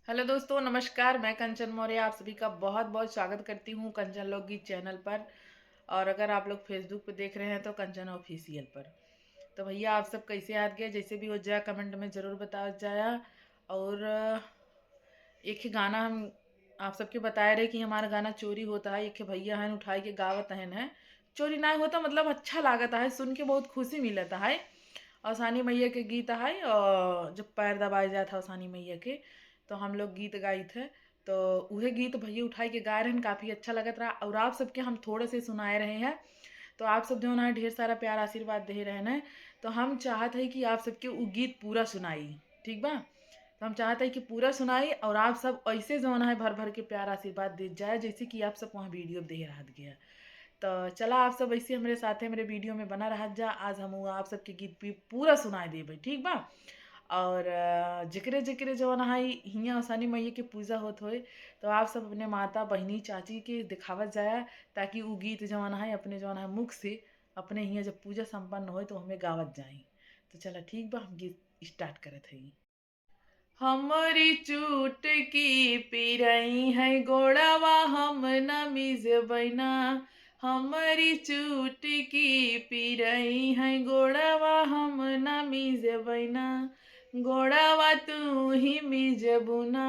Hello दोस्तों, नमस्कार। मैं कंचन मौर्य आप सभी का बहुत बहुत स्वागत करती हूँ कंचन लोकगीत चैनल पर। और अगर आप लोग फेसबुक पे देख रहे हैं तो कंचन ऑफिशियल पर। तो भैया, आप सब कैसे याद गए? जैसे भी हो जाए कमेंट में ज़रूर बता जाया। और एक ही गाना हम आप सबके बताए रहे कि हमारा गाना चोरी होता है। एक भैया हैं उठाई के गावत हैं चोरी ना होता, मतलब अच्छा लागता है, सुन के बहुत खुशी मिलता है। और सानी मैया के गीत है, और जब पैर दबाए जाता है सानी मैया के, तो हम लोग गीत गाई थे। तो वह गीत भैया उठाई के गा रहे हैं, काफ़ी अच्छा लगत रहा। और आप सबके हम थोड़े से सुनाए रहे हैं। तो आप सब जो है ढेर सारा प्यार आशीर्वाद दे रहे हैं। तो हम चाहते हैं कि आप सबके वो गीत पूरा सुनाई। ठीक बा? तो हम चाहते हैं कि पूरा सुनाई, और आप सब ऐसे जो है भर भर के प्यार आशीर्वाद दे जाए, जैसे कि आप सब वहाँ वीडियो दे रहा गया। तो चला, आप सब ऐसे हमारे साथ मेरे वीडियो में बना रहा जा। आज हम आप सबके गीत भी पूरा सुनाए देबे, ठीक बा? और जिक्रे जिक्रे जवन है हियाँ आसानी मैया के पूजा होत होए, तो आप सब अपने माता बहनी चाची के दिखावत जाया, ताकि वो गीत जवन है अपने जवन है मुख से अपने हियाँ जब पूजा संपन्न होए तो हमें गावत जाई। तो चला ठीक बा, हम गीत स्टार्ट करत हई। हमारी चुटकी पिरई है गोड़वा हम न मिजबैना। हमारी चुटकी पिरई है गोड़वा हम न मिजबैना। गोड़वा तू ही मिजबुना,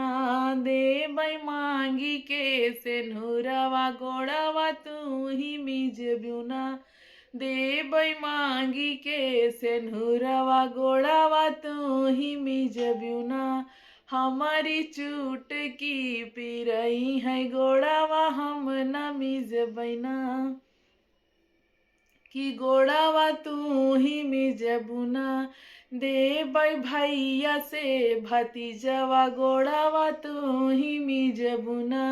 देबै मांगी के सेनुरवा। गोड़वा तू ही मिजबुना, देबै मांगी के सेनुरवा। गोड़वा तू ही मिजबुना, हमारी चुटकी पिरई है गोड़वा हम न मिजबैना। कि गोड़वा तू ही मिजबुना, देबै भैया से भतीजवा। गोड़वा तू ही मिजबुना,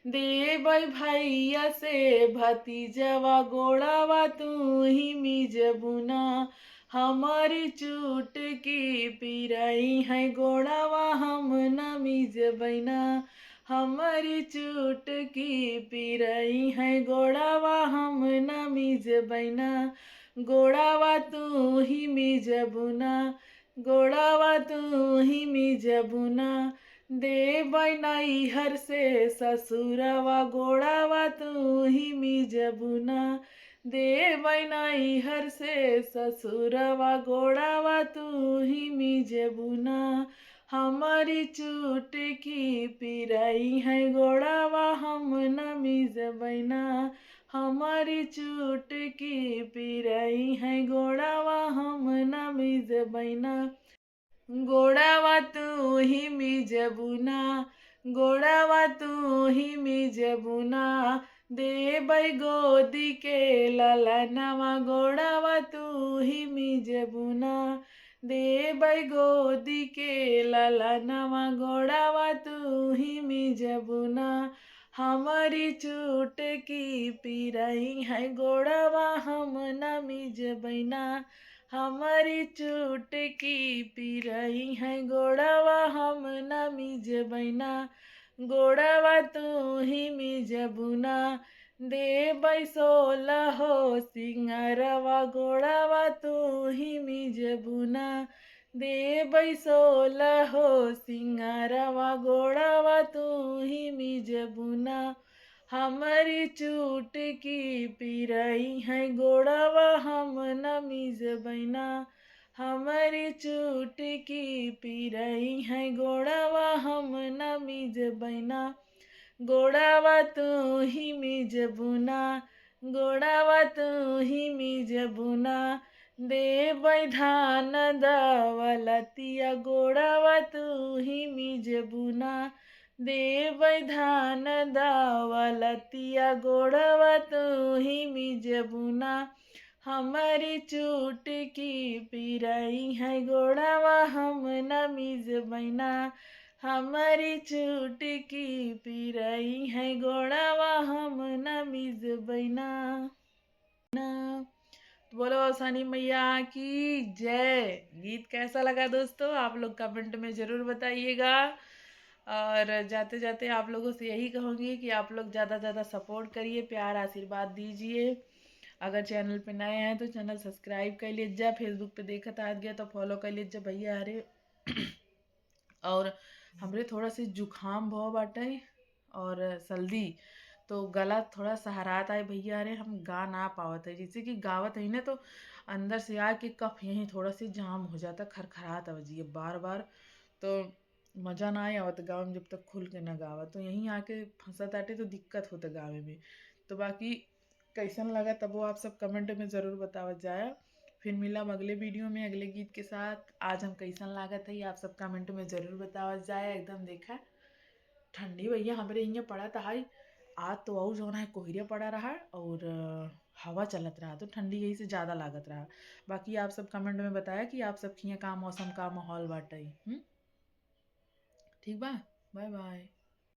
देबै भैया से भतीजवा। गोड़वा तू ही मिजबुना, हमारी चुटकी पिरई है गोड़वा हम न मिजबैना। हमारी चुटकी पिरई है गोड़वा हम न मिजबैना। गोड़वा तू ही मिजबुना, गोड़वा तू ही मिजबुना, देबै नैहर से ससुरवा। गोड़वा तू ही मिजबुना, देबै नैहर से ससुरवा। गोड़वा तू ही मिजबुना, हमारी चुटकी पिरई है गोड़वा हम न मिजबैना। हमारी चुटकी पिरई है गोड़वा हम न मिजबैना। गोड़वा तू ही मिजबुना, गोड़वा तू ही मिजबुना, देबै गोदी के ललनवा। गोड़वा तू ही मिजबुना, देबै गोदी के ललनवा। गोड़वा तू ही मिजबुना, हमारी चुटकी पिरई है गोड़वा हम न मिजबैना। हमारी चुटकी पिरई है गोड़वा हम न मिजबैना। गोड़वा तू ही मिजबुना, देबै सोलहो सिंगरवा। गोड़वा तू ही मिजबुना, देबै सोलहो सिंगरवा। गोड़वा तू ही मिजबुना, हमारी चुटकी पिरई है गोड़वा हम न मिजबैना। हमारी चुटकी पिरई है गोड़वा हम न मिजबैना। गोड़वा तू ही मिजबुना, गोड़वा तू ही मिजबुना, देबै धान दौलतिया। गोड़वा तू ही मिजबुना, देबै धान दौलतिया। गोड़वा तू ही मिजबुना, हमारी चुटकी पिरई है गोड़वा हम न मिजबैना। हमारी चुटकी पिरई है गोड़वा हम न मिजबैना। बोलो सानी मैया की जय। गीत कैसा लगा दोस्तों? आप लोग कमेंट में ज़रूर बताइएगा। और जाते जाते आप लोगों से यही कहूँगी कि आप लोग ज़्यादा ज़्यादा सपोर्ट करिए, प्यार आशीर्वाद दीजिए। अगर चैनल पे नए हैं तो चैनल सब्सक्राइब कर लीजिए। फेसबुक पे देखत आ गया तो फॉलो कर लीजिए भैया। अरे और हमरे थोड़ा सी जुखाम भव बाटे और सर्दी, तो गला थोड़ा सहरात आए भैया। अरे हम गा ना पावत है, जैसे कि गावत है ना तो अंदर से आके कफ यहीं थोड़ा सी जाम हो जाता, खरखरात अवजी बार बार। तो मजा ना आए आवत गाँव में जब तक खुल के ना गावा, तो यहीं आके फंसत आटे तो दिक्कत होता गावे में। तो बाकी कैसन लगा तब वो आप सब कमेंट में ज़रूर बतावत जाए। फिर मिलम अगले वीडियो में अगले गीत के साथ। आज हम कैसन लागत है ये आप सब कमेंट में ज़रूर बतावत जाए। एकदम देखा ठंडी भैया हमरे यहाँ पड़ा था हाई। आज तो और जो है कोहरे पड़ा रहा और हवा चलत रहा, तो ठंडी यही से ज़्यादा लागत रहा। बाकी आप सब कमेंट में बताया कि आप सब के यहाँ का मौसम का माहौल बाटे। ठीक बा। Bye bye.